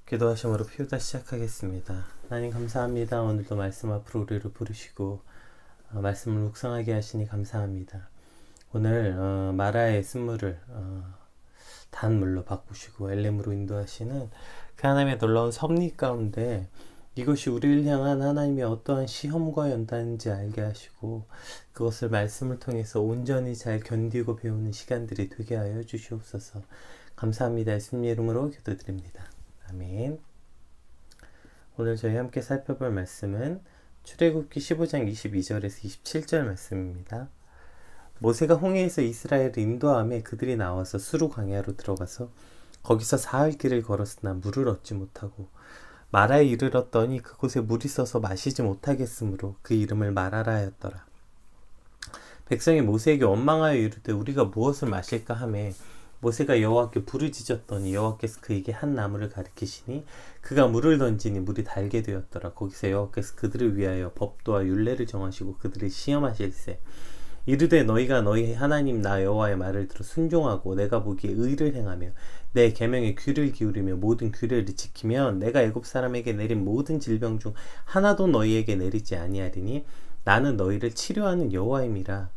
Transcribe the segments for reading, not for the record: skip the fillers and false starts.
기도하심으로 피우다 시작하겠습니다. 하나님 감사합니다. 오늘도 말씀 앞으로 우리를 부르시고 말씀을 묵상하게 하시니 감사합니다. 오늘 마라의 쓴물을 단물로 바꾸시고 엘렘으로 인도하시는 그 하나님의 놀라운 섭리 가운데 이것이 우리를 향한 하나님의 어떠한 시험과 연단인지 알게 하시고 그것을 말씀을 통해서 온전히 잘 견디고 배우는 시간들이 되게 하여 주시옵소서. 감사합니다. 예수님 이름으로 기도드립니다. 아멘. 오늘 저희 함께 살펴볼 말씀은 출애굽기 15장 22절에서 27절 말씀입니다. 모세가 홍해에서 이스라엘을 인도하며 그들이 나와서 수르 광야로 들어가서 거기서 사흘 길을 걸었으나 물을 얻지 못하고 마라에 이르렀더니 그곳에 물이 있어서 마시지 못하겠으므로 그 이름을 마라라 하였더라. 백성이 모세에게 원망하여 이르되 우리가 무엇을 마실까 하매 모세가 여호와께 부르짖었더니 여호와께서 그에게 한 나무를 가리키시니 그가 물을 던지니 물이 달게 되었더라. 거기서 여호와께서 그들을 위하여 법도와 율례를 정하시고 그들을 시험하실세. 이르되 너희가 너희 하나님 나 여호와의 말을 들어 순종하고 내가 보기에 의를 행하며 내 계명에 귀를 기울이며 모든 규례를 지키면 내가 애굽 사람에게 내린 모든 질병 중 하나도 너희에게 내리지 아니하리니 나는 너희를 치료하는 여호와임이라.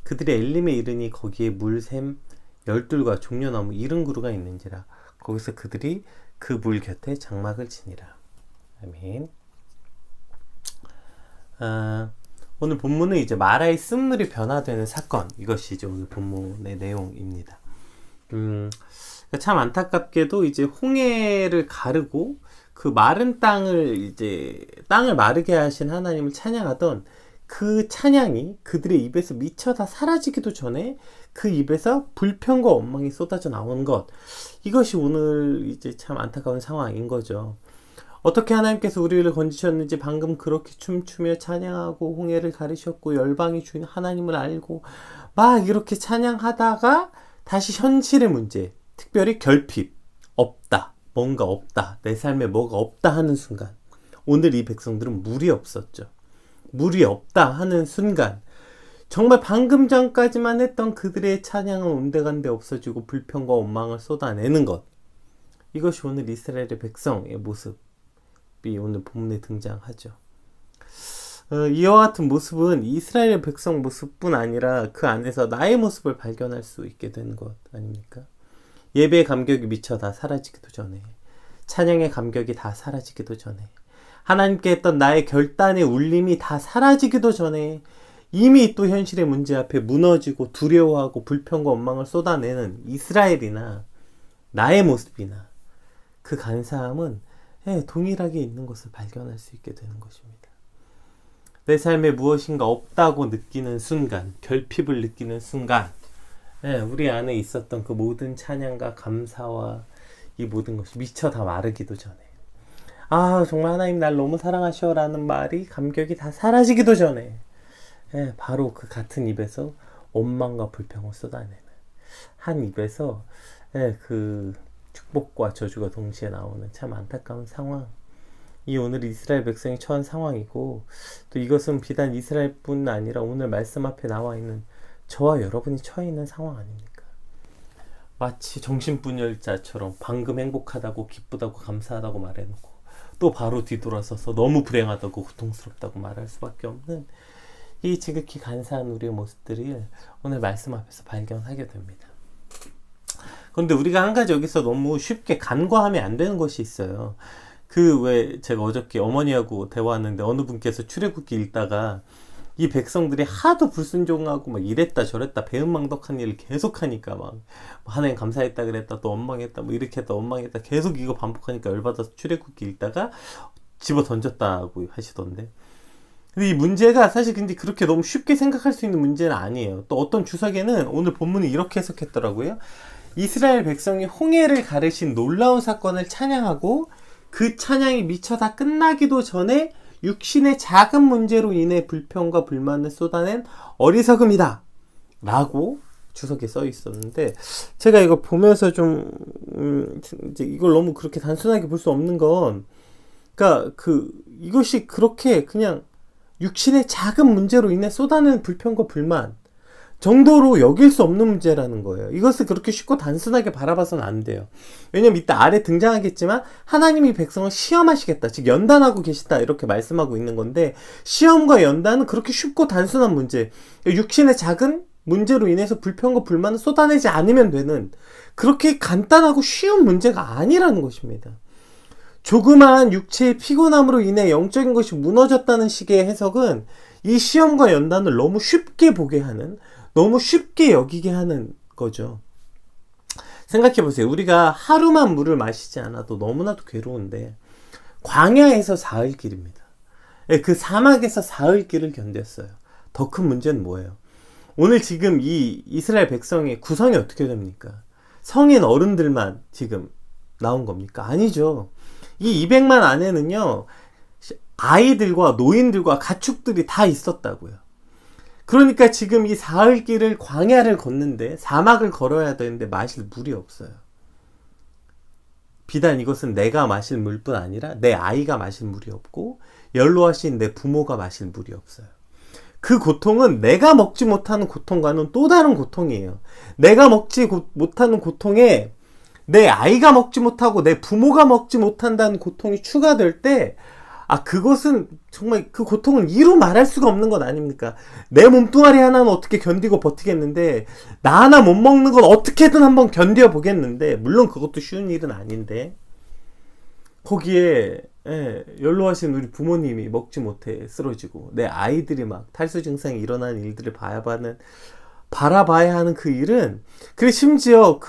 그들이 엘림에 이르니 거기에 물샘 열둘과 종려나무 70그루가 있는지라. 거기서 그들이 그 물 곁에 장막을 치니라. 아멘. 오늘 본문은 이제 마라의 쓴물이 변화되는 사건, 이것이 이제 오늘 본문의 내용입니다. 참 안타깝게도 이제 홍해를 가르고 그 마른 땅을 마르게 하신 하나님을 찬양하던 그 찬양이 그들의 입에서 미처 다 사라지기도 전에 그 입에서 불평과 원망이 쏟아져 나오는 것, 이것이 오늘 이제 참 안타까운 상황인 거죠. 어떻게 하나님께서 우리를 건지셨는지 방금 그렇게 춤추며 찬양하고 홍해를 가르셨고 열방이 주인 하나님을 알고 막 이렇게 찬양하다가 다시 현실의 문제, 특별히 결핍, 없다, 뭔가 없다, 내 삶에 뭐가 없다 하는 순간, 오늘 이 백성들은 물이 없었죠. 물이 없다 하는 순간 정말 방금 전까지만 했던 그들의 찬양은 온데간데 없어지고 불평과 원망을 쏟아내는 것, 이것이 오늘 이스라엘의 백성의 모습이 오늘 본문에 등장하죠. 이와 같은 모습은 이스라엘의 백성 모습뿐 아니라 그 안에서 나의 모습을 발견할 수 있게 되는 것 아닙니까? 예배의 감격이 미처 다 사라지기도 전에, 찬양의 감격이 다 사라지기도 전에, 하나님께 했던 나의 결단의 울림이 다 사라지기도 전에 이미 또 현실의 문제 앞에 무너지고 두려워하고 불평과 원망을 쏟아내는 이스라엘이나 나의 모습이나 그 간사함은 동일하게 있는 것을 발견할 수 있게 되는 것입니다. 내 삶에 무엇인가 없다고 느끼는 순간, 결핍을 느끼는 순간, 우리 안에 있었던 그 모든 찬양과 감사와 이 모든 것이 미처 다 마르기도 전에, 정말 하나님 날 너무 사랑하셔 라는 말이 감격이 다 사라지기도 전에 바로 그 같은 입에서 원망과 불평을 쏟아내는, 한 입에서 그 축복과 저주가 동시에 나오는 참 안타까운 상황, 이 오늘 이스라엘 백성이 처한 상황이고, 또 이것은 비단 이스라엘뿐 아니라 오늘 말씀 앞에 나와 있는 저와 여러분이 처해 있는 상황 아닙니까? 마치 정신분열자처럼 방금 행복하다고 기쁘다고 감사하다고 말해놓고 또 바로 뒤돌아서서 너무 불행하다고 고통스럽다고 말할 수밖에 없는 이 지극히 간사한 우리의 모습들을 오늘 말씀 앞에서 발견하게 됩니다. 그런데 우리가 한 가지 여기서 너무 쉽게 간과하면 안 되는 것이 있어요. 왜 제가 어저께 어머니하고 대화하는데 어느 분께서 출애굽기 읽다가 이 백성들이 하도 불순종하고 막 이랬다 저랬다 배은망덕한 일을 계속하니까 막 하나님 감사했다 그랬다 또 원망했다 뭐 이렇게 했다 원망했다 계속 이거 반복하니까 열받아서 출애굽기 읽다가 집어 던졌다고 하시던데, 근데 이 문제가 사실 근데 그렇게 너무 쉽게 생각할 수 있는 문제는 아니에요. 또 어떤 주석에는 오늘 본문이 이렇게 해석했더라고요. 이스라엘 백성이 홍해를 가르신 놀라운 사건을 찬양하고 그 찬양이 미처 다 끝나기도 전에 육신의 작은 문제로 인해 불평과 불만을 쏟아낸 어리석음이다 라고 주석에 써 있었는데, 제가 이거 보면서 좀 이제 이걸 너무 그렇게 단순하게 볼 수 없는 건, 그러니까 이것이 그렇게 그냥 육신의 작은 문제로 인해 쏟아낸 불평과 불만, 정도로 여길 수 없는 문제라는 거예요. 이것을 그렇게 쉽고 단순하게 바라봐서는 안 돼요. 왜냐면 이따 아래 등장하겠지만 하나님이 백성을 시험하시겠다, 즉 연단하고 계시다, 이렇게 말씀하고 있는 건데, 시험과 연단은 그렇게 쉽고 단순한 문제, 육신의 작은 문제로 인해서 불평과 불만을 쏟아내지 않으면 되는 그렇게 간단하고 쉬운 문제가 아니라는 것입니다. 조그마한 육체의 피곤함으로 인해 영적인 것이 무너졌다는 식의 해석은 이 시험과 연단을 너무 쉽게 보게 하는, 너무 쉽게 여기게 하는 거죠. 생각해보세요. 우리가 하루만 물을 마시지 않아도 너무나도 괴로운데 광야에서 사흘길입니다. 그 사막에서 사흘길을 견뎠어요. 더 큰 문제는 뭐예요? 오늘 지금 이 이스라엘 백성의 구성이 어떻게 됩니까? 성인 어른들만 지금 나온 겁니까? 아니죠. 이 200만 안에는요, 아이들과 노인들과 가축들이 다 있었다고요. 그러니까 지금 이 사흘길을, 광야를 걷는데, 사막을 걸어야 되는데 마실 물이 없어요. 비단 이것은 내가 마실 물뿐 아니라 내 아이가 마실 물이 없고 연로하신 내 부모가 마실 물이 없어요. 그 고통은 내가 먹지 못하는 고통과는 또 다른 고통이에요. 내가 먹지 못하는 고통에 내 아이가 먹지 못하고 내 부모가 먹지 못한다는 고통이 추가될 때, 그것은 정말 그 고통을 이루 말할 수가 없는 것 아닙니까? 내 몸뚱아리 하나는 어떻게 견디고 버티겠는데, 나 하나 못 먹는 건 어떻게든 한번 견뎌 보겠는데, 물론 그것도 쉬운 일은 아닌데, 거기에 연로하신 우리 부모님이 먹지 못해 쓰러지고 내 아이들이 막 탈수 증상이 일어나는 일들을 바라봐야 하는 그 일은, 그리고 심지어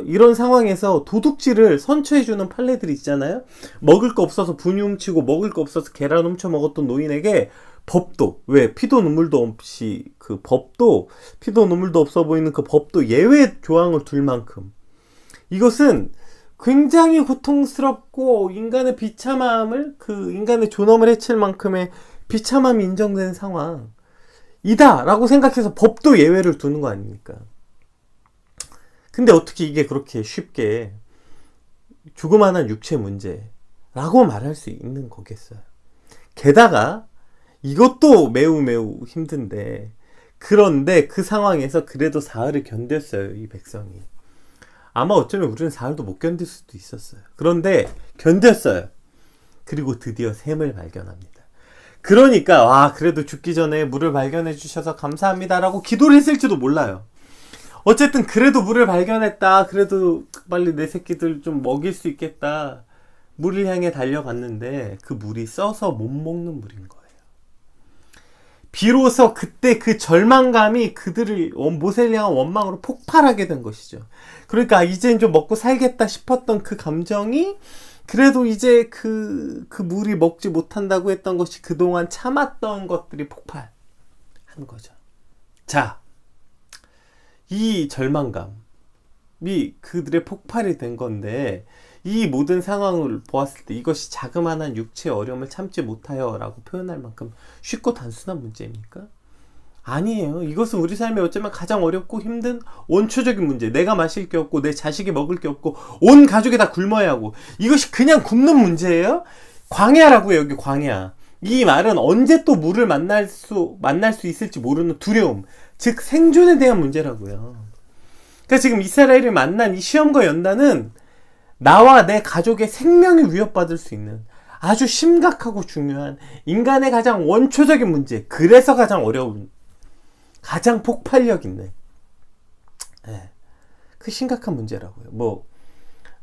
이런 상황에서 도둑질을 선처해주는 판례들이 있잖아요. 먹을 거 없어서 분유 훔치고 먹을 거 없어서 계란 훔쳐 먹었던 노인에게 법도, 피도 눈물도 없이, 피도 눈물도 없어 보이는 그 법도 예외 조항을 둘 만큼, 이것은 굉장히 고통스럽고 인간의 비참함을, 인간의 존엄을 해칠 만큼의 비참함이 인정되는 상황 이다 라고 생각해서 법도 예외를 두는 거 아닙니까? 근데 어떻게 이게 그렇게 쉽게 조그마한 육체 문제라고 말할 수 있는 거겠어요? 게다가 이것도 매우 매우 힘든데, 그런데 그 상황에서 그래도 사흘을 견뎠어요, 이 백성이. 아마 어쩌면 우리는 사흘도 못 견딜 수도 있었어요. 그런데 견뎠어요. 그리고 드디어 샘을 발견합니다. 그러니까 그래도 죽기 전에 물을 발견해 주셔서 감사합니다라고 기도를 했을지도 몰라요. 어쨌든 그래도 물을 발견했다, 그래도 빨리 내 새끼들 좀 먹일 수 있겠다, 물을 향해 달려갔는데 그 물이 써서 못 먹는 물인 거예요. 비로소 그때 그 절망감이 그들을 모세를 향한 원망으로 폭발하게 된 것이죠. 그러니까 이제는 좀 먹고 살겠다 싶었던 그 감정이, 그래도 이제 그 물이 먹지 못한다고 했던 것이 그동안 참았던 것들이 폭발한 거죠. 자, 이 절망감이 그들의 폭발이 된 건데, 이 모든 상황을 보았을 때 이것이 자그마한 육체의 어려움을 참지 못하여 라고 표현할 만큼 쉽고 단순한 문제입니까? 아니에요. 이것은 우리 삶에 어쩌면 가장 어렵고 힘든 원초적인 문제. 내가 마실 게 없고 내 자식이 먹을 게 없고 온 가족이 다 굶어야 하고, 이것이 그냥 굶는 문제예요? 광야라고요. 여기 광야. 이 말은 언제 또 물을 만날 수 있을지 모르는 두려움, 즉 생존에 대한 문제라고요. 그러니까 지금 이스라엘을 만난 이 시험과 연단은 나와 내 가족의 생명이 위협받을 수 있는 아주 심각하고 중요한 인간의 가장 원초적인 문제, 그래서 가장 어려운, 가장 폭발력 있는, 그 심각한 문제라고요. 뭐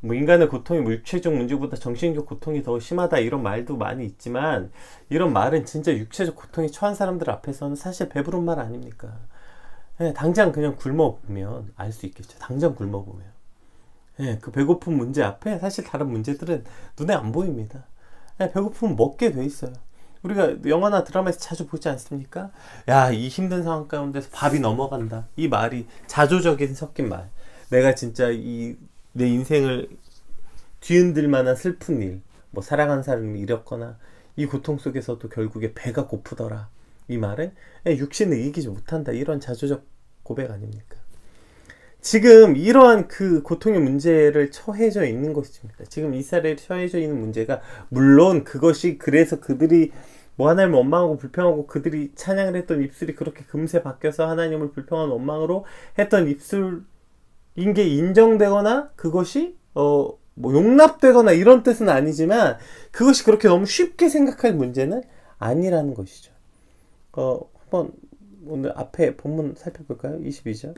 인간의 고통이 육체적 문제보다 정신적 고통이 더 심하다, 이런 말도 많이 있지만, 이런 말은 진짜 육체적 고통에 처한 사람들 앞에서는 사실 배부른 말 아닙니까? 당장 그냥 굶어보면 알 수 있겠죠. 당장 굶어보면. 그 배고픈 문제 앞에 사실 다른 문제들은 눈에 안 보입니다. 배고프면 먹게 돼 있어요. 우리가 영화나 드라마에서 자주 보지 않습니까? 이 힘든 상황 가운데서 밥이 넘어간다, 이 말이 자조적인 섞인 말. 내가 진짜 내 인생을 뒤흔들 만한 슬픈 일, 사랑하는 사람을 잃었거나 이 고통 속에서도 결국에 배가 고프더라, 이 말은 육신을 이기지 못한다, 이런 자조적 고백 아닙니까? 지금 이러한 그 고통의 문제를 처해져 있는 것입니다. 지금 이스라엘이 처해져 있는 문제가, 물론 그것이 그래서 그들이 뭐 하나님을 원망하고 불평하고 그들이 찬양을 했던 입술이 그렇게 금세 바뀌어서 하나님을 불평하는 원망으로 했던 입술인 게 인정되거나 그것이 뭐 용납되거나 이런 뜻은 아니지만 그것이 그렇게 너무 쉽게 생각할 문제는 아니라는 것이죠. 한번 오늘 앞에 본문 살펴볼까요? 22절.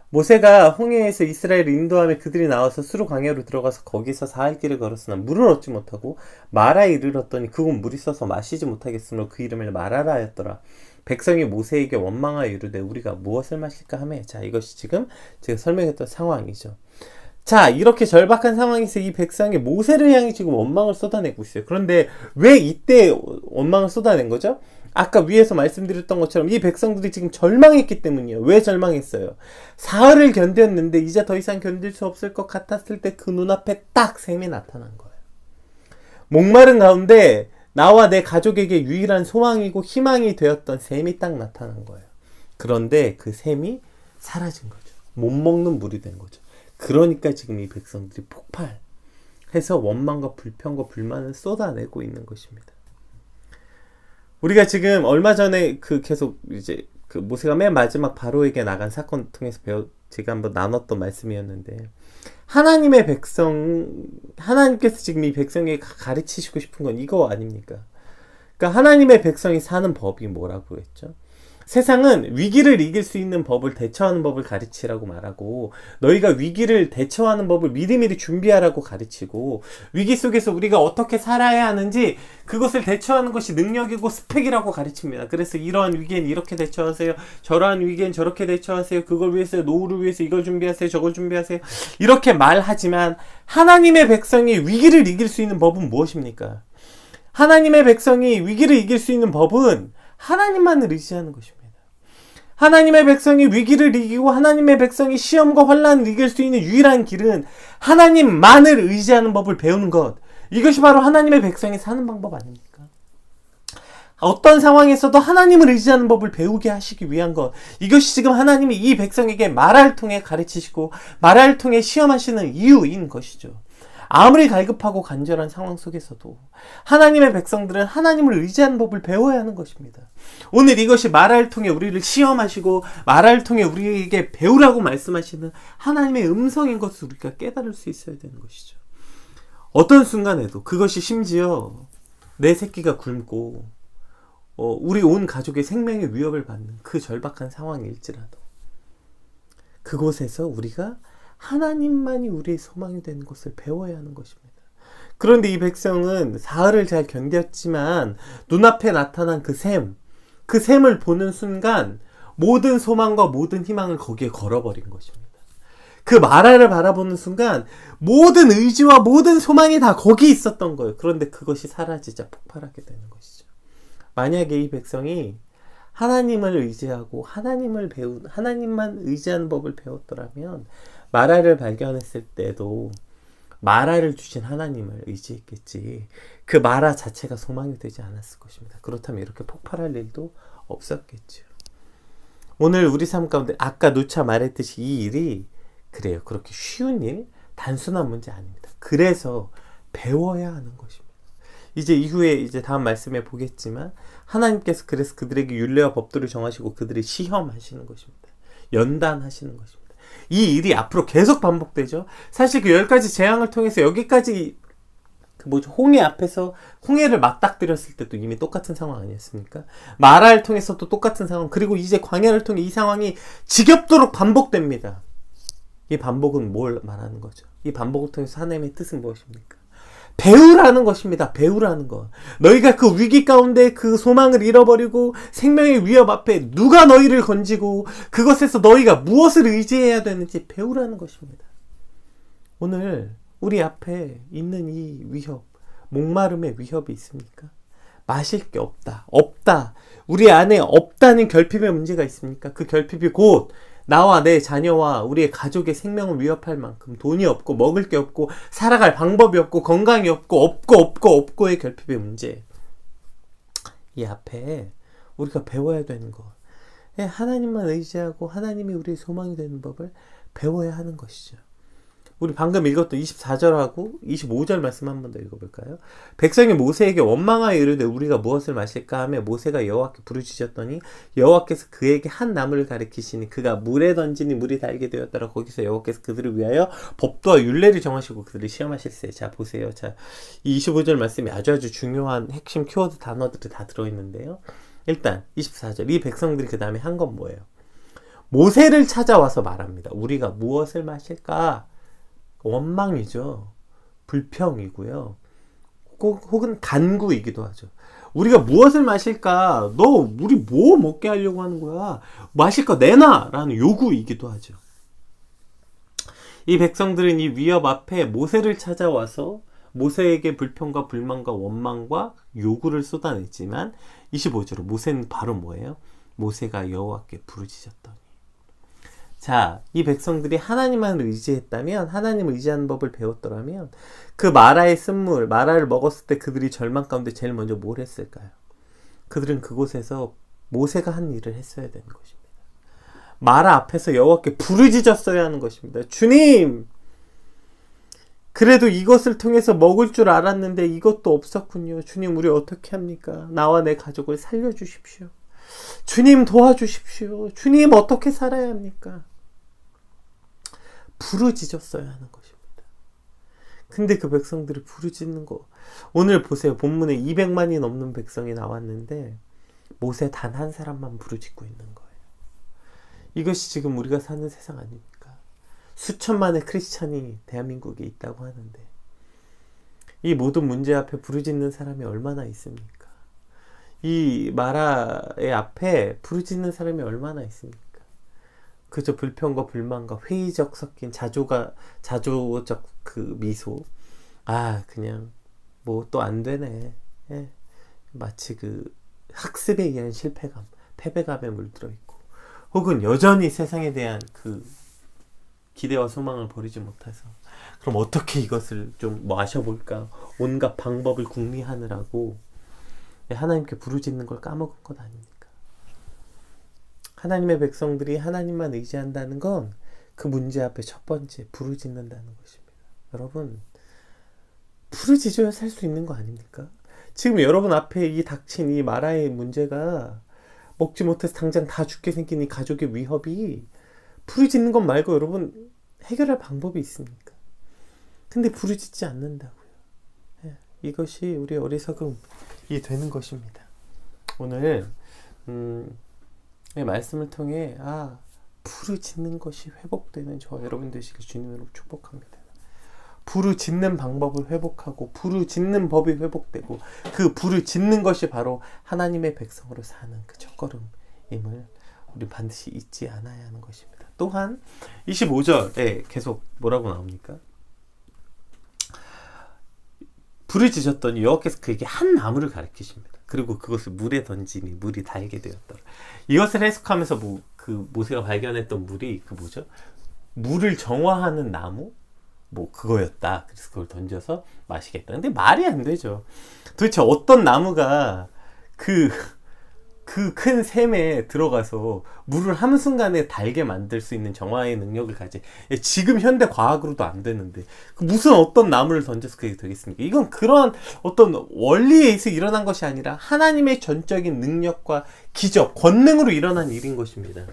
모세가 홍해에서 이스라엘을 인도하며 그들이 나와서 수르 광야로 들어가서 거기서 사흘 길을 걸었으나 물을 얻지 못하고 마라에 이르렀더니 그곳 물이 써서 마시지 못하겠으므로 그 이름을 마라라 하였더라. 백성이 모세에게 원망하여 이르되 우리가 무엇을 마실까 하며. 자, 이것이 지금 제가 설명했던 상황이죠. 자, 이렇게 절박한 상황에서 이 백성이 모세를 향해 지금 원망을 쏟아내고 있어요. 그런데 왜 이때 원망을 쏟아낸 거죠? 아까 위에서 말씀드렸던 것처럼 이 백성들이 지금 절망했기 때문이에요. 왜 절망했어요? 사흘을 견뎠는데 이제 더 이상 견딜 수 없을 것 같았을 때 그 눈앞에 딱 샘이 나타난 거예요. 목마른 가운데 나와 내 가족에게 유일한 소망이고 희망이 되었던 샘이 딱 나타난 거예요. 그런데 그 샘이 사라진 거죠. 못 먹는 물이 된 거죠. 그러니까 지금 이 백성들이 폭발해서 원망과 불평과 불만을 쏟아내고 있는 것입니다. 우리가 지금 얼마 전에 계속 이제 모세가 맨 마지막 바로에게 나간 사건 통해서 제가 한번 나눴던 말씀이었는데, 하나님의 백성, 하나님께서 지금 이 백성에게 가르치시고 싶은 건 이거 아닙니까? 그러니까 하나님의 백성이 사는 법이 뭐라고 했죠? 세상은 위기를 이길 수 있는 법을 대처하는 법을 가르치라고 말하고, 너희가 위기를 대처하는 법을 미리미리 준비하라고 가르치고, 위기 속에서 우리가 어떻게 살아야 하는지 그것을 대처하는 것이 능력이고 스펙이라고 가르칩니다. 그래서 이러한 위기엔 이렇게 대처하세요, 저러한 위기엔 저렇게 대처하세요, 그걸 위해서 노후를 위해서 이걸 준비하세요, 저걸 준비하세요, 이렇게 말하지만 하나님의 백성이 위기를 이길 수 있는 법은 무엇입니까? 하나님의 백성이 위기를 이길 수 있는 법은 하나님만을 의지하는 것입니다. 하나님의 백성이 위기를 이기고 하나님의 백성이 시험과 환난을 이길 수 있는 유일한 길은 하나님만을 의지하는 법을 배우는 것. 이것이 바로 하나님의 백성이 사는 방법 아닙니까? 어떤 상황에서도 하나님을 의지하는 법을 배우게 하시기 위한 것. 이것이 지금 하나님이 이 백성에게 말을 통해 가르치시고 말을 통해 시험하시는 이유인 것이죠. 아무리 갈급하고 간절한 상황 속에서도 하나님의 백성들은 하나님을 의지하는 법을 배워야 하는 것입니다. 오늘 이것이 말을 통해 우리를 시험하시고 말을 통해 우리에게 배우라고 말씀하시는 하나님의 음성인 것을 우리가 깨달을 수 있어야 되는 것이죠. 어떤 순간에도, 그것이 심지어 내 새끼가 굶고 우리 온 가족의 생명의 위협을 받는 그 절박한 상황일지라도 그곳에서 우리가 하나님만이 우리의 소망이 되는 것을 배워야 하는 것입니다. 그런데 이 백성은 사흘을 잘 견뎠지만 눈앞에 나타난 그 샘을 보는 순간 모든 소망과 모든 희망을 거기에 걸어버린 것입니다. 그 마라를 바라보는 순간 모든 의지와 모든 소망이 다 거기 있었던 거예요. 그런데 그것이 사라지자 폭발하게 되는 것이죠. 만약에 이 백성이 하나님을 의지하고 하나님만 의지하는 법을 배웠더라면 마라를 발견했을 때도 마라를 주신 하나님을 의지했겠지, 그 마라 자체가 소망이 되지 않았을 것입니다. 그렇다면 이렇게 폭발할 일도 없었겠죠. 오늘 우리 삶 가운데 아까 누차 말했듯이 이 일이 그래요. 그렇게 쉬운 일, 단순한 문제 아닙니다. 그래서 배워야 하는 것입니다. 이제 이후에 이제 다음 말씀에 보겠지만 하나님께서 그래서 그들에게 율례와 법도를 정하시고 그들을 시험하시는 것입니다. 연단하시는 것입니다. 이 일이 앞으로 계속 반복되죠. 사실 그 10가지 재앙을 통해서 여기까지 홍해 앞에서 홍해를 맞닥뜨렸을 때도 이미 똑같은 상황 아니었습니까? 마라를 통해서도 똑같은 상황, 그리고 이제 광야를 통해 이 상황이 지겹도록 반복됩니다. 이 반복은 뭘 말하는 거죠? 이 반복을 통해서 하나님의 뜻은 무엇입니까? 배우라는 것입니다. 배우라는 것. 너희가 그 위기 가운데 그 소망을 잃어버리고 생명의 위협 앞에 누가 너희를 건지고 그것에서 너희가 무엇을 의지해야 되는지 배우라는 것입니다. 오늘 우리 앞에 있는 이 위협, 목마름의 위협이 있습니까? 마실 게 없다. 우리 안에 없다는 결핍의 문제가 있습니까? 그 결핍이 곧 나와 내 자녀와 우리의 가족의 생명을 위협할 만큼 돈이 없고 먹을 게 없고 살아갈 방법이 없고 건강이 없고의 결핍의 문제. 이 앞에 우리가 배워야 되는 것, 하나님만 의지하고 하나님이 우리의 소망이 되는 법을 배워야 하는 것이죠. 우리 방금 읽었던 24절하고 25절 말씀 한 번 더 읽어볼까요? 백성이 모세에게 원망하여 이르되 우리가 무엇을 마실까 하며 모세가 여호와께 부르짖었더니 여호와께서 그에게 한 나무를 가리키시니 그가 물에 던지니 물이 달게 되었더라. 거기서 여호와께서 그들을 위하여 법도와 율례를 정하시고 그들을 시험하실세. 자 보세요. 자, 이 25절 말씀이 아주 중요한 핵심 키워드 단어들이 다 들어있는데요. 일단 24절 이 백성들이 그 다음에 한 건 뭐예요? 모세를 찾아와서 말합니다. 우리가 무엇을 마실까? 원망이죠. 불평이고요. 혹은 간구이기도 하죠. 우리가 무엇을 마실까? 너 우리 뭐 먹게 하려고 하는 거야? 마실 거 내놔! 라는 요구이기도 하죠. 이 백성들은 이 위협 앞에 모세를 찾아와서 모세에게 불평과 불만과 원망과 요구를 쏟아냈지만 25절로 모세는 바로 뭐예요? 모세가 여호와께 부르짖었더니. 자, 이 백성들이 하나님만 의지했다면, 하나님을 의지하는 법을 배웠더라면 그 마라의 쓴물, 마라를 먹었을 때 그들이 절망 가운데 제일 먼저 뭘 했을까요? 그들은 그곳에서 모세가 한 일을 했어야 되는 것입니다. 마라 앞에서 여호와께 부르짖었어야 하는 것입니다. 주님! 그래도 이것을 통해서 먹을 줄 알았는데 이것도 없었군요. 주님, 우리 어떻게 합니까? 나와 내 가족을 살려주십시오. 주님, 도와주십시오. 주님, 어떻게 살아야 합니까? 부르짖었어야 하는 것입니다. 근데 그 백성들이 부르짖는 거, 오늘 보세요. 본문에 200만이 넘는 백성이 나왔는데 모세 단 한 사람만 부르짖고 있는 거예요. 이것이 지금 우리가 사는 세상 아닙니까? 수천만의 크리스찬이 대한민국에 있다고 하는데 이 모든 문제 앞에 부르짖는 사람이 얼마나 있습니까? 이 마라의 앞에 부르짖는 사람이 얼마나 있습니까? 그저 불평과 불만과 회의적 섞인 자조적 그 미소. 아, 그냥 뭐 또 안 되네. 예. 마치 그 학습에 의한 실패감, 패배감에 물들어 있고, 혹은 여전히 세상에 대한 그 기대와 소망을 버리지 못해서 그럼 어떻게 이것을 좀 마셔볼까? 온갖 방법을 궁리하느라고 하나님께 부르짖는 걸 까먹은 것 아닙니까? 하나님의 백성들이 하나님만 의지한다는 건 그 문제 앞에 첫 번째 부르짖는다는 것입니다. 여러분, 부르짖어야 살 수 있는 거 아닙니까? 지금 여러분 앞에 이 닥친 이 마라의 문제가 먹지 못해서 당장 다 죽게 생긴 이 가족의 위협이 부르짖는 것 말고 여러분 해결할 방법이 있습니까? 근데 부르짖지 않는다고요. 예, 이것이 우리 어리석음이 되는 것입니다. 오늘 이 말씀을 통해 부르짖는 것이 회복되는 저와 여러분 되시길 주님으로 축복합니다. 부르짖는 방법을 회복하고 부르짖는 법이 회복되고 그 부르짖는 것이 바로 하나님의 백성으로 사는 그 첫걸음임을 우리 반드시 잊지 않아야 하는 것입니다. 또한 25절에 계속 뭐라고 나옵니까? 부르짖었더니 여호와께서 그에게 한 나무를 가리키십니다. 그리고 그것을 물에 던지니 물이 달게 되었더라. 이것을 해석하면서 그 모세가 발견했던 물이 그 뭐죠? 물을 정화하는 나무? 뭐 그거였다. 그래서 그걸 던져서 마시겠다. 근데 말이 안 되죠. 도대체 어떤 나무가 그 큰 샘에 들어가서 물을 한순간에 달게 만들 수 있는 정화의 능력을 가진, 지금 현대 과학으로도 안 되는데 무슨 어떤 나무를 던져서 그게 되겠습니까? 이건 그런 어떤 원리에 의해서 일어난 것이 아니라 하나님의 전적인 능력과 기적, 권능으로 일어난 일인 것입니다.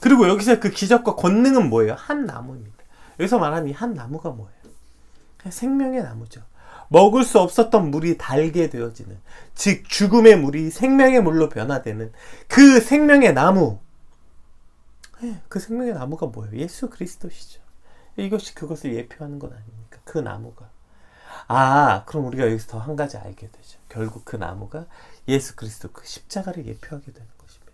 그리고 여기서 그 기적과 권능은 뭐예요? 한 나무입니다. 여기서 말하는 이 한 나무가 뭐예요? 생명의 나무죠. 먹을 수 없었던 물이 달게 되어지는, 즉 죽음의 물이 생명의 물로 변화되는 그 생명의 나무. 그 생명의 나무가 뭐예요? 예수 그리스도시죠. 이것이 그것을 예표하는 것 아닙니까? 그 나무가. 그럼 우리가 여기서 더 한 가지 알게 되죠. 결국 그 나무가 예수 그리스도 그 십자가를 예표하게 되는 것입니다.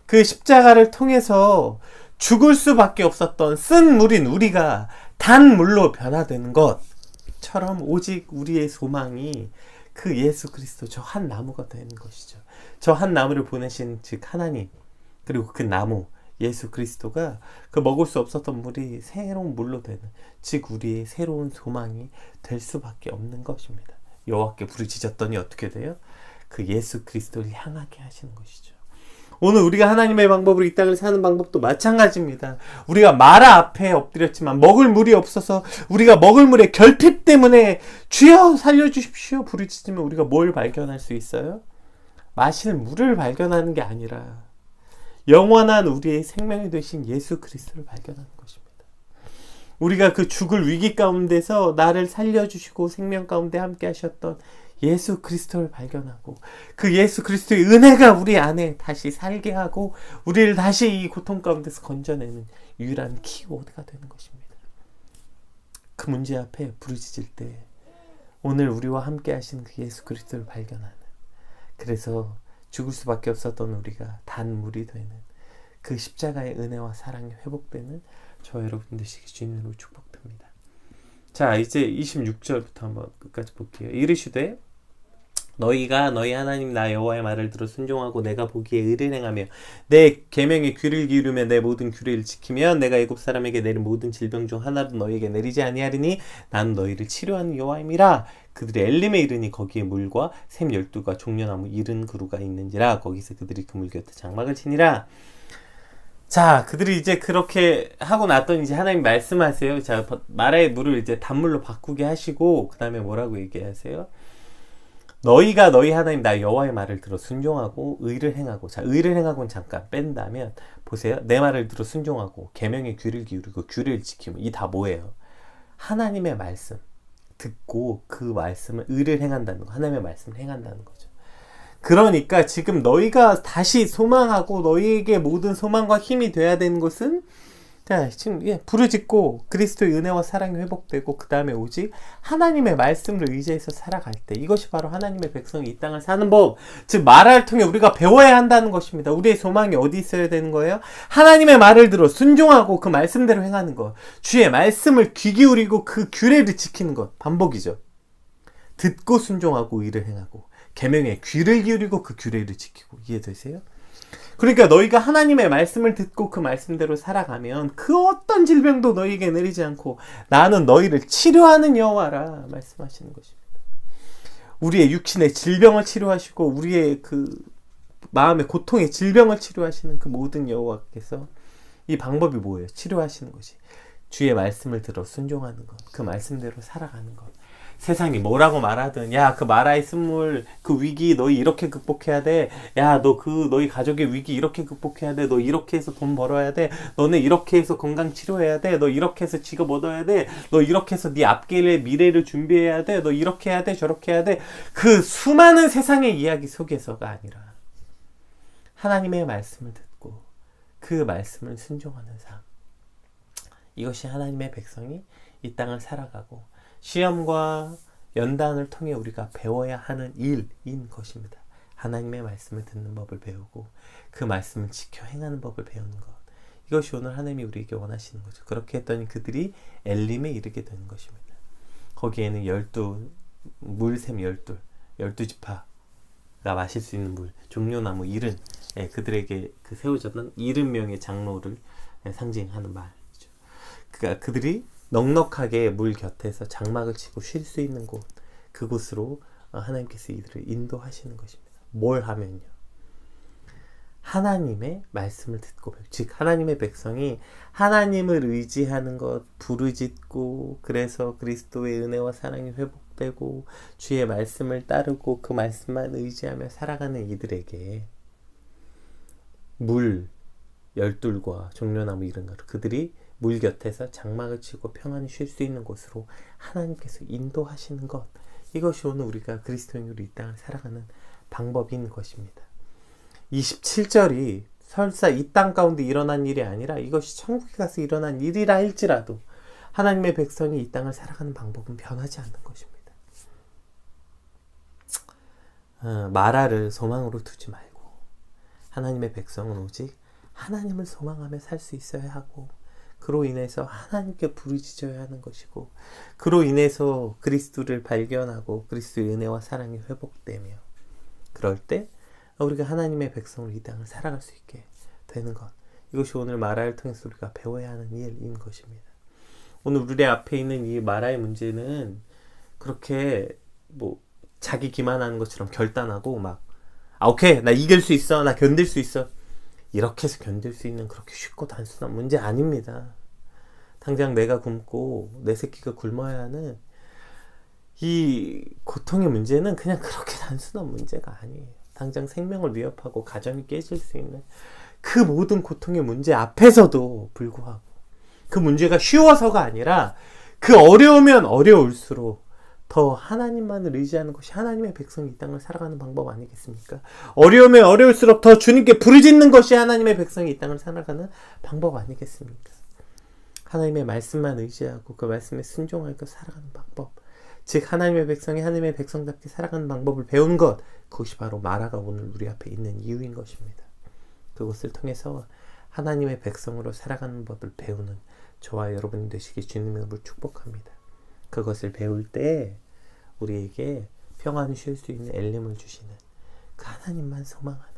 그 십자가를 통해서 죽을 수밖에 없었던 쓴 물인 우리가 단 물로 변화되는 것처럼 오직 우리의 소망이 그 예수 그리스도 저 한 나무가 되는 것이죠. 저 한 나무를 보내신 즉 하나님, 그리고 그 나무 예수 그리스도가 그 먹을 수 없었던 물이 새로운 물로 되는, 즉 우리의 새로운 소망이 될 수밖에 없는 것입니다. 여호와께 부르짖었더니 어떻게 돼요? 그 예수 그리스도를 향하게 하시는 것이죠. 오늘 우리가 하나님의 방법으로 이 땅을 사는 방법도 마찬가지입니다. 우리가 마라 앞에 엎드렸지만 먹을 물이 없어서 우리가 먹을 물의 결핍 때문에 주여 살려주십시오 부르짖으면 우리가 뭘 발견할 수 있어요? 마실 물을 발견하는 게 아니라 영원한 우리의 생명이 되신 예수 그리스도를 발견하는 것입니다. 우리가 그 죽을 위기 가운데서 나를 살려주시고 생명 가운데 함께 하셨던 예수 그리스도를 발견하고 그 예수 그리스도의 은혜가 우리 안에 다시 살게 하고 우리를 다시 이 고통 가운데서 건져내는 유일한 키워드가 되는 것입니다. 그 문제 앞에 부르짖을 때 오늘 우리와 함께 하신 그 예수 그리스도를 발견하는, 그래서 죽을 수밖에 없었던 우리가 단물이 되는 그 십자가의 은혜와 사랑이 회복되는 저 여러분 되시기 주님으로 축복됩니다. 자, 이제 26절부터 한번 끝까지 볼게요. 이르시되 너희가 너희 하나님 나 여호와의 말을 들어 순종하고 내가 보기에 의를 행하며 내 계명에 귀를 기울이며 내 모든 규례를 지키면 내가 애굽 사람에게 내린 모든 질병 중 하나도 너희에게 내리지 아니하리니 나는 너희를 치료하는 여호와임이라. 그들이 엘림에 이르니 거기에 물과 샘 12가 종려나무 70그루가 있는지라. 거기서 그들이 그 물 곁에 장막을 치니라. 자, 그들이 이제 그렇게 하고 났더니 이제 하나님 말씀하세요. 자, 마라의 물을 이제 단물로 바꾸게 하시고 그 다음에 뭐라고 얘기하세요? 너희가 너희 하나님 나 여호와의 말을 들어 순종하고 의를 행하고. 자, 의를 행하고는 잠깐 뺀다면 보세요. 내 말을 들어 순종하고 계명에 귀를 기울이고 규례를 지키면 이 다 뭐예요? 하나님의 말씀 듣고 그 말씀을 의를 행한다는 거, 하나님의 말씀을 행한다는 거죠. 그러니까 지금 너희가 다시 소망하고 너희에게 모든 소망과 힘이 돼야 되는 것은, 자, 지금 부르짖고 그리스도의 은혜와 사랑이 회복되고 그 다음에 오직 하나님의 말씀을 의지해서 살아갈 때, 이것이 바로 하나님의 백성이 이 땅을 사는 법, 즉 말을 통해 우리가 배워야 한다는 것입니다. 우리의 소망이 어디 있어야 되는 거예요? 하나님의 말을 들어 순종하고 그 말씀대로 행하는 것, 주의 말씀을 귀 기울이고 그 규례를 지키는 것, 반복이죠. 듣고 순종하고 의를 행하고 계명에 귀를 기울이고 그 규례를 지키고. 이해되세요? 그러니까 너희가 하나님의 말씀을 듣고 그 말씀대로 살아가면 그 어떤 질병도 너희에게 내리지 않고 나는 너희를 치료하는 여호와라 말씀하시는 것입니다. 우리의 육신의 질병을 치료하시고 우리의 그 마음의 고통의 질병을 치료하시는 그 모든 여호와께서 이 방법이 뭐예요? 치료하시는 것이 주의 말씀을 들어 순종하는 것, 그 말씀대로 살아가는 것. 세상이 뭐라고 말하든, 야, 그 마라의 쓴물, 그 위기 너희 이렇게 극복해야 돼. 야, 너 너희 가족의 위기 이렇게 극복해야 돼. 너 이렇게 해서 돈 벌어야 돼. 너네 이렇게 해서 건강 치료해야 돼. 너 이렇게 해서 직업 얻어야 돼. 너 이렇게 해서 네 앞길의 미래를 준비해야 돼. 너 이렇게 해야 돼. 저렇게 해야 돼. 그 수많은 세상의 이야기 속에서가 아니라 하나님의 말씀을 듣고 그 말씀을 순종하는 삶. 이것이 하나님의 백성이 이 땅을 살아가고 시험과 연단을 통해 우리가 배워야 하는 일인 것입니다. 하나님의 말씀을 듣는 법을 배우고 그 말씀을 지켜 행하는 법을 배우는 것. 이것이 오늘 하나님이 우리에게 원하시는 거죠. 그렇게 했더니 그들이 엘림에 이르게 되는 것입니다. 거기에는 물샘 12지파가 마실 수 있는 물, 종려나무 70, 그들에게 그 세워졌던 70명의 장로를 상징하는 말이죠. 그러니까 그들이 넉넉하게 물 곁에서 장막을 치고 쉴 수 있는 곳, 그곳으로 하나님께서 이들을 인도하시는 것입니다. 뭘 하면요? 하나님의 말씀을 듣고, 즉 하나님의 백성이 하나님을 의지하는 것, 부르짖고 그래서 그리스도의 은혜와 사랑이 회복되고 주의 말씀을 따르고 그 말씀만 의지하며 살아가는 이들에게 물 12과 종려나무 이런 것, 그들이 물 곁에서 장막을 치고 평안히 쉴 수 있는 곳으로 하나님께서 인도하시는 것, 이것이 오늘 우리가 그리스도인으로 이 땅을 살아가는 방법인 것입니다. 27절이 설사 이 땅 가운데 일어난 일이 아니라 이것이 천국에 가서 일어난 일이라 할지라도 하나님의 백성이 이 땅을 살아가는 방법은 변하지 않는 것입니다. 마라를 소망으로 두지 말고 하나님의 백성은 오직 하나님을 소망하며 살 수 있어야 하고, 그로 인해서 하나님께 부르짖어야 하는 것이고, 그로 인해서 그리스도를 발견하고 그리스도의 은혜와 사랑이 회복되며, 그럴 때 우리가 하나님의 백성으로 이 땅을 살아갈 수 있게 되는 것, 이것이 오늘 마라를 통해서 우리가 배워야 하는 일인 것입니다. 오늘 우리 앞에 있는 이 마라의 문제는 그렇게 뭐 자기 기만하는 것처럼 결단하고 막 오케이 나 이길 수 있어, 나 견딜 수 있어, 이렇게 해서 견딜 수 있는 그렇게 쉽고 단순한 문제 아닙니다. 당장 내가 굶고 내 새끼가 굶어야 하는 이 고통의 문제는 그냥 그렇게 단순한 문제가 아니에요. 당장 생명을 위협하고 가정이 깨질 수 있는 그 모든 고통의 문제 앞에서도 불구하고 그 문제가 쉬워서가 아니라 그 어려우면 어려울수록 더 하나님만을 의지하는 것이 하나님의 백성이 이 땅을 살아가는 방법 아니겠습니까? 어려우면 어려울수록 더 주님께 부르짖는 것이 하나님의 백성이 이 땅을 살아가는 방법 아니겠습니까? 하나님의 말씀만 의지하고 그 말씀에 순종하고 살아가는 방법, 즉 하나님의 백성이 하나님의 백성답게 살아가는 방법을 배운 것, 그것이 바로 마라가 오늘 우리 앞에 있는 이유인 것입니다. 그것을 통해서 하나님의 백성으로 살아가는 법을 배우는 저와 여러분이 되시기 주님의 이름으로 축복합니다. 그것을 배울 때 우리에게 평안을 쉴 수 있는 엘림을 주시는 그 하나님만 소망하는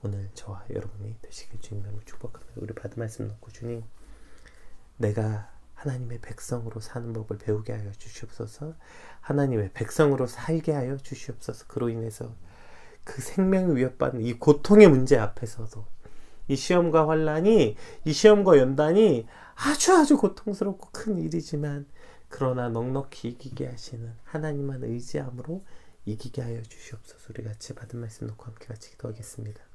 오늘 저와 여러분이 되시길 주님의 이름으로 축복합니다. 우리 받은 말씀 놓고 주님, 내가 하나님의 백성으로 사는 법을 배우게 하여 주시옵소서. 하나님의 백성으로 살게 하여 주시옵소서. 그로 인해서 그 생명을 위협받는 이 고통의 문제 앞에서도 이 시험과 환난이, 이 시험과 연단이 아주 고통스럽고 큰 일이지만 그러나 넉넉히 이기게 하시는 하나님만 의지함으로 이기게 하여 주시옵소서. 우리 같이 받은 말씀 놓고 함께 같이 기도하겠습니다.